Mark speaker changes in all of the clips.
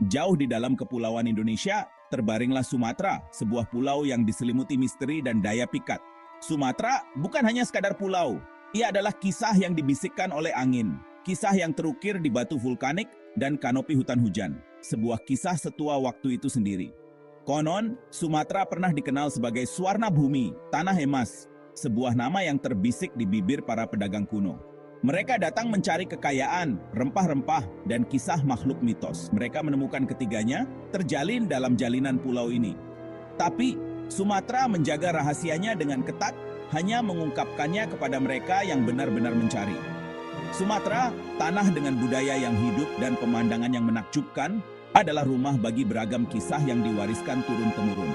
Speaker 1: Jauh di dalam kepulauan Indonesia, terbaringlah Sumatera, sebuah pulau yang diselimuti misteri dan daya pikat. Sumatera bukan hanya sekadar pulau, ia adalah kisah yang dibisikkan oleh angin, kisah yang terukir di batu vulkanik dan kanopi hutan hujan, sebuah kisah setua waktu itu sendiri. Konon, Sumatera pernah dikenal sebagai Swarna Bumi, tanah emas, sebuah nama yang terbisik di bibir para pedagang kuno. Mereka datang mencari kekayaan, rempah-rempah, dan kisah makhluk mitos. Mereka menemukan ketiganya terjalin dalam jalinan pulau ini. Tapi, Sumatera menjaga rahasianya dengan ketat, hanya mengungkapkannya kepada mereka yang benar-benar mencari. Sumatera, tanah dengan budaya yang hidup dan pemandangan yang menakjubkan, adalah rumah bagi beragam kisah yang diwariskan turun-temurun.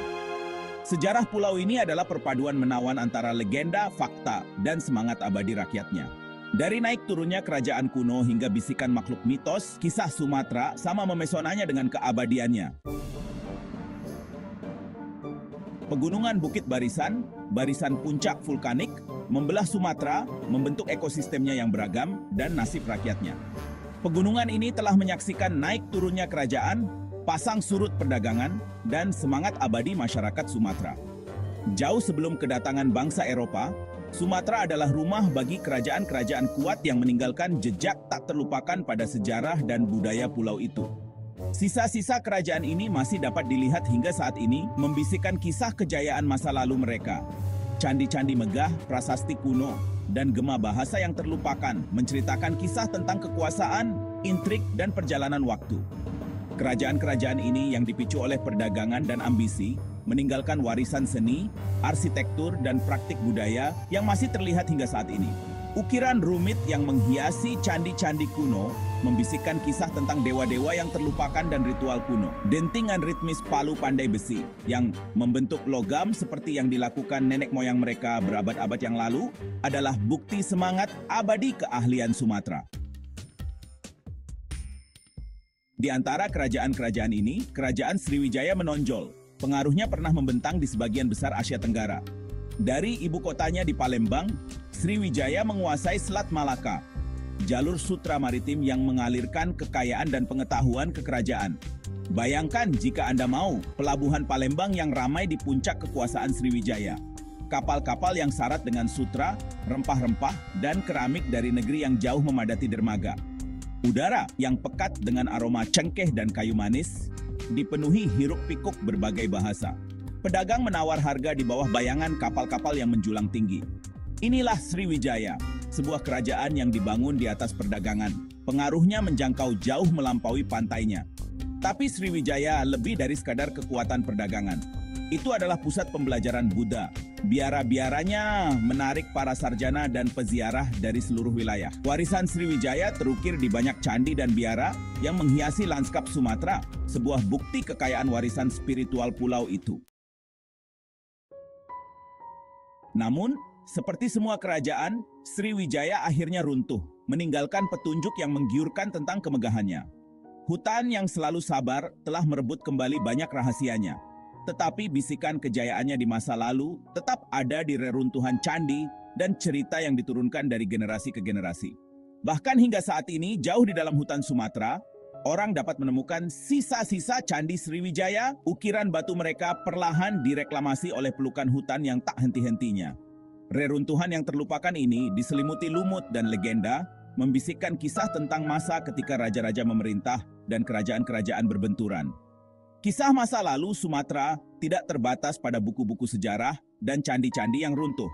Speaker 1: Sejarah pulau ini adalah perpaduan menawan antara legenda, fakta, dan semangat abadi rakyatnya. Dari naik turunnya kerajaan kuno hingga bisikan makhluk mitos, kisah Sumatera sama memesonanya dengan keabadiannya. Pegunungan Bukit Barisan, barisan puncak vulkanik, membelah Sumatera, membentuk ekosistemnya yang beragam, dan nasib rakyatnya. Pegunungan ini telah menyaksikan naik turunnya kerajaan, pasang surut perdagangan, dan semangat abadi masyarakat Sumatera. Jauh sebelum kedatangan bangsa Eropa, Sumatera adalah rumah bagi kerajaan-kerajaan kuat yang meninggalkan jejak tak terlupakan pada sejarah dan budaya pulau itu. Sisa-sisa kerajaan ini masih dapat dilihat hingga saat ini, membisikkan kisah kejayaan masa lalu mereka. Candi-candi megah, prasasti kuno, dan gema bahasa yang terlupakan menceritakan kisah tentang kekuasaan, intrik, dan perjalanan waktu. Kerajaan-kerajaan ini yang dipicu oleh perdagangan dan ambisi, meninggalkan warisan seni, arsitektur, dan praktik budaya yang masih terlihat hingga saat ini. Ukiran rumit yang menghiasi candi-candi kuno membisikkan kisah tentang dewa-dewa yang terlupakan dan ritual kuno. Dentingan ritmis palu pandai besi yang membentuk logam seperti yang dilakukan nenek moyang mereka berabad-abad yang lalu adalah bukti semangat abadi keahlian Sumatera. Di antara kerajaan-kerajaan ini, Kerajaan Sriwijaya menonjol. Pengaruhnya pernah membentang di sebagian besar Asia Tenggara. Dari ibu kotanya di Palembang, Sriwijaya menguasai Selat Malaka, jalur sutra maritim yang mengalirkan kekayaan dan pengetahuan ke kerajaan. Bayangkan jika Anda mau, pelabuhan Palembang yang ramai di puncak kekuasaan Sriwijaya. Kapal-kapal yang syarat dengan sutra, rempah-rempah, dan keramik dari negeri yang jauh memadati dermaga. Udara yang pekat dengan aroma cengkeh dan kayu manis, dipenuhi hiruk-pikuk berbagai bahasa. Pedagang menawar harga di bawah bayangan kapal-kapal yang menjulang tinggi. Inilah Sriwijaya, sebuah kerajaan yang dibangun di atas perdagangan. Pengaruhnya menjangkau jauh melampaui pantainya. Tapi Sriwijaya lebih dari sekadar kekuatan perdagangan. Itu adalah pusat pembelajaran Buddha. Biara-biaranya menarik para sarjana dan peziarah dari seluruh wilayah. Warisan Sriwijaya terukir di banyak candi dan biara yang menghiasi lanskap Sumatera, sebuah bukti kekayaan warisan spiritual pulau itu. Namun, seperti semua kerajaan, Sriwijaya akhirnya runtuh, meninggalkan petunjuk yang menggiurkan tentang kemegahannya. Hutan yang selalu sabar telah merebut kembali banyak rahasianya. Tetapi bisikan kejayaannya di masa lalu tetap ada di reruntuhan candi dan cerita yang diturunkan dari generasi ke generasi. Bahkan hingga saat ini, jauh di dalam hutan Sumatera, orang dapat menemukan sisa-sisa candi Sriwijaya. Ukiran batu mereka perlahan direklamasi oleh pelukan hutan yang tak henti-hentinya. Reruntuhan yang terlupakan ini diselimuti lumut dan legenda, membisikkan kisah tentang masa ketika raja-raja memerintah dan kerajaan-kerajaan berbenturan. Kisah masa lalu Sumatera tidak terbatas pada buku-buku sejarah dan candi-candi yang runtuh.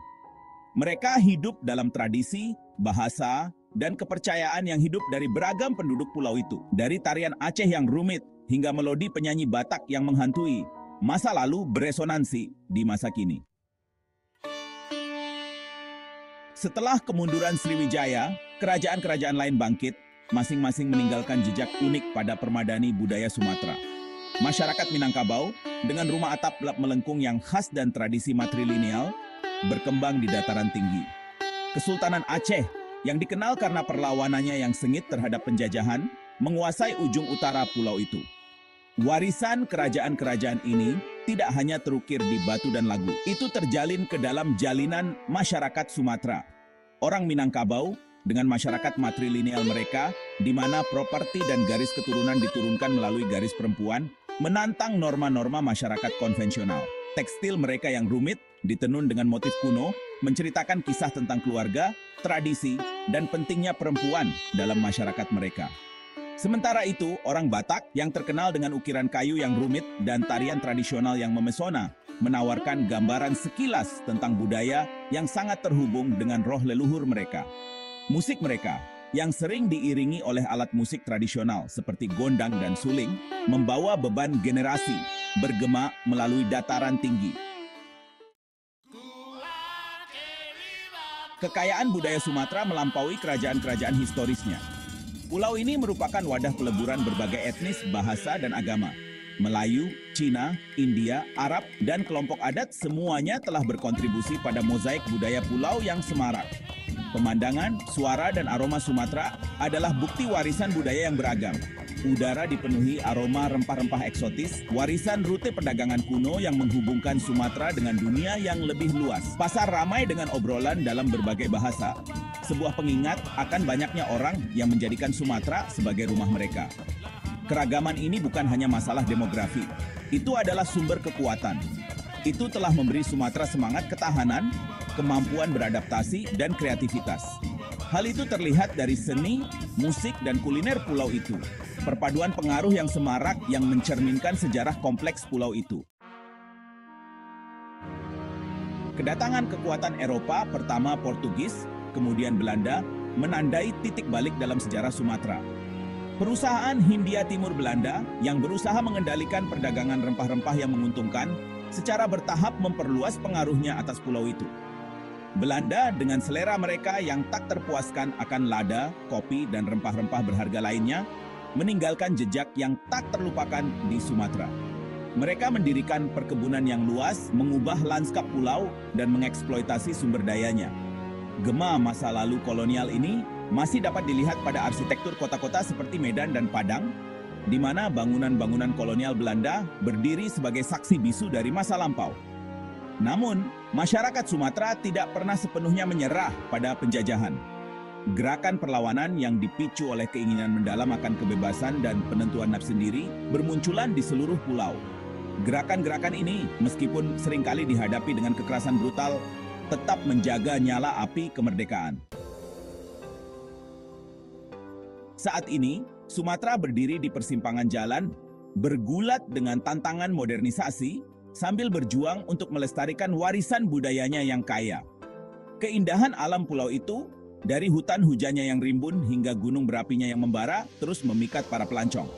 Speaker 1: Mereka hidup dalam tradisi, bahasa, dan kepercayaan yang hidup dari beragam penduduk pulau itu. Dari tarian Aceh yang rumit hingga melodi penyanyi Batak yang menghantui, masa lalu beresonansi di masa kini. Setelah kemunduran Sriwijaya, kerajaan-kerajaan lain bangkit, masing-masing meninggalkan jejak unik pada permadani budaya Sumatera. Masyarakat Minangkabau, dengan rumah atap lap melengkung yang khas dan tradisi matrilineal, berkembang di dataran tinggi. Kesultanan Aceh, yang dikenal karena perlawanannya yang sengit terhadap penjajahan, menguasai ujung utara pulau itu. Warisan kerajaan-kerajaan ini tidak hanya terukir di batu dan lagu. Itu terjalin ke dalam jalinan masyarakat Sumatera. Orang Minangkabau dengan masyarakat matrilineal mereka, di mana properti dan garis keturunan diturunkan melalui garis perempuan, menantang norma-norma masyarakat konvensional. Tekstil mereka yang rumit, ditenun dengan motif kuno, menceritakan kisah tentang keluarga, tradisi, dan pentingnya perempuan dalam masyarakat mereka. Sementara itu, orang Batak yang terkenal dengan ukiran kayu yang rumit dan tarian tradisional yang memesona, menawarkan gambaran sekilas tentang budaya yang sangat terhubung dengan roh leluhur mereka. Musik mereka, yang sering diiringi oleh alat musik tradisional seperti gondang dan suling, membawa beban generasi, bergema melalui dataran tinggi. Kekayaan budaya Sumatera melampaui kerajaan-kerajaan historisnya. Pulau ini merupakan wadah peleburan berbagai etnis, bahasa, dan agama. Melayu, Cina, India, Arab, dan kelompok adat semuanya telah berkontribusi pada mozaik budaya pulau yang semarak. Pemandangan, suara, dan aroma Sumatera adalah bukti warisan budaya yang beragam. Udara dipenuhi aroma rempah-rempah eksotis, warisan rute perdagangan kuno yang menghubungkan Sumatera dengan dunia yang lebih luas. Pasar ramai dengan obrolan dalam berbagai bahasa. Sebuah pengingat akan banyaknya orang yang menjadikan Sumatera sebagai rumah mereka. Keragaman ini bukan hanya masalah demografi, itu adalah sumber kekuatan. Itu telah memberi Sumatera semangat ketahanan, kemampuan beradaptasi, dan kreativitas. Hal itu terlihat dari seni, musik, dan kuliner pulau itu. Perpaduan pengaruh yang semarak yang mencerminkan sejarah kompleks pulau itu. Kedatangan kekuatan Eropa, pertama Portugis, kemudian Belanda, menandai titik balik dalam sejarah Sumatera. Perusahaan Hindia Timur Belanda yang berusaha mengendalikan perdagangan rempah-rempah yang menguntungkan secara bertahap memperluas pengaruhnya atas pulau itu. Belanda dengan selera mereka yang tak terpuaskan akan lada, kopi, dan rempah-rempah berharga lainnya, meninggalkan jejak yang tak terlupakan di Sumatera. Mereka mendirikan perkebunan yang luas, mengubah lanskap pulau, dan mengeksploitasi sumber dayanya. Gema masa lalu kolonial ini masih dapat dilihat pada arsitektur kota-kota seperti Medan dan Padang, di mana bangunan-bangunan kolonial Belanda berdiri sebagai saksi bisu dari masa lampau. Namun, masyarakat Sumatera tidak pernah sepenuhnya menyerah pada penjajahan. Gerakan perlawanan yang dipicu oleh keinginan mendalam akan kebebasan dan penentuan nafsu sendiri bermunculan di seluruh pulau. Gerakan-gerakan ini, meskipun seringkali dihadapi dengan kekerasan brutal, tetap menjaga nyala api kemerdekaan. Saat ini, Sumatera berdiri di persimpangan jalan, bergulat dengan tantangan modernisasi, sambil berjuang untuk melestarikan warisan budayanya yang kaya. Keindahan alam pulau itu, dari hutan hujannya yang rimbun hingga gunung berapinya yang membara, terus memikat para pelancong.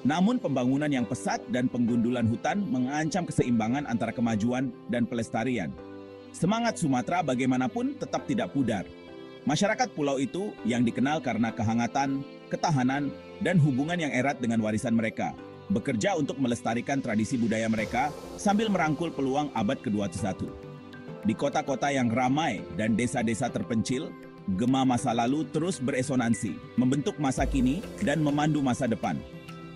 Speaker 1: Namun pembangunan yang pesat dan penggundulan hutan mengancam keseimbangan antara kemajuan dan pelestarian. Semangat Sumatera bagaimanapun tetap tidak pudar. Masyarakat pulau itu yang dikenal karena kehangatan, ketahanan, dan hubungan yang erat dengan warisan mereka, bekerja untuk melestarikan tradisi budaya mereka sambil merangkul peluang abad ke-21. Di kota-kota yang ramai dan desa-desa terpencil, gema masa lalu terus beresonansi, membentuk masa kini dan memandu masa depan.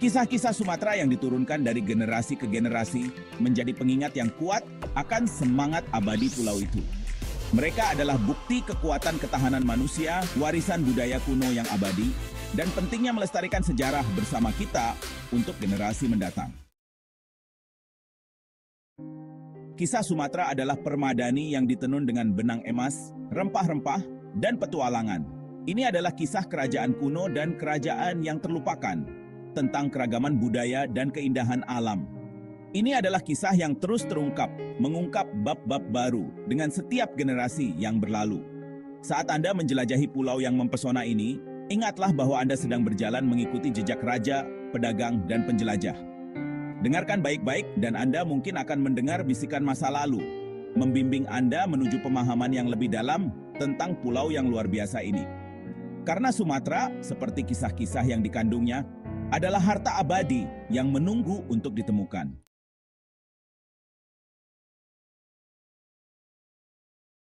Speaker 1: Kisah-kisah Sumatera yang diturunkan dari generasi ke generasi menjadi pengingat yang kuat akan semangat abadi pulau itu. Mereka adalah bukti kekuatan ketahanan manusia, warisan budaya kuno yang abadi, dan pentingnya melestarikan sejarah bersama kita untuk generasi mendatang. Kisah Sumatera adalah permadani yang ditenun dengan benang emas, rempah-rempah, dan petualangan. Ini adalah kisah kerajaan kuno dan kerajaan yang terlupakan, tentang keragaman budaya dan keindahan alam. Ini adalah kisah yang terus terungkap, mengungkap bab-bab baru dengan setiap generasi yang berlalu. Saat Anda menjelajahi pulau yang mempesona ini, ingatlah bahwa Anda sedang berjalan mengikuti jejak raja, pedagang, dan penjelajah. Dengarkan baik-baik dan Anda mungkin akan mendengar bisikan masa lalu, membimbing Anda menuju pemahaman yang lebih dalam tentang pulau yang luar biasa ini. Karena Sumatera, seperti kisah-kisah yang dikandungnya, adalah harta abadi yang menunggu untuk ditemukan.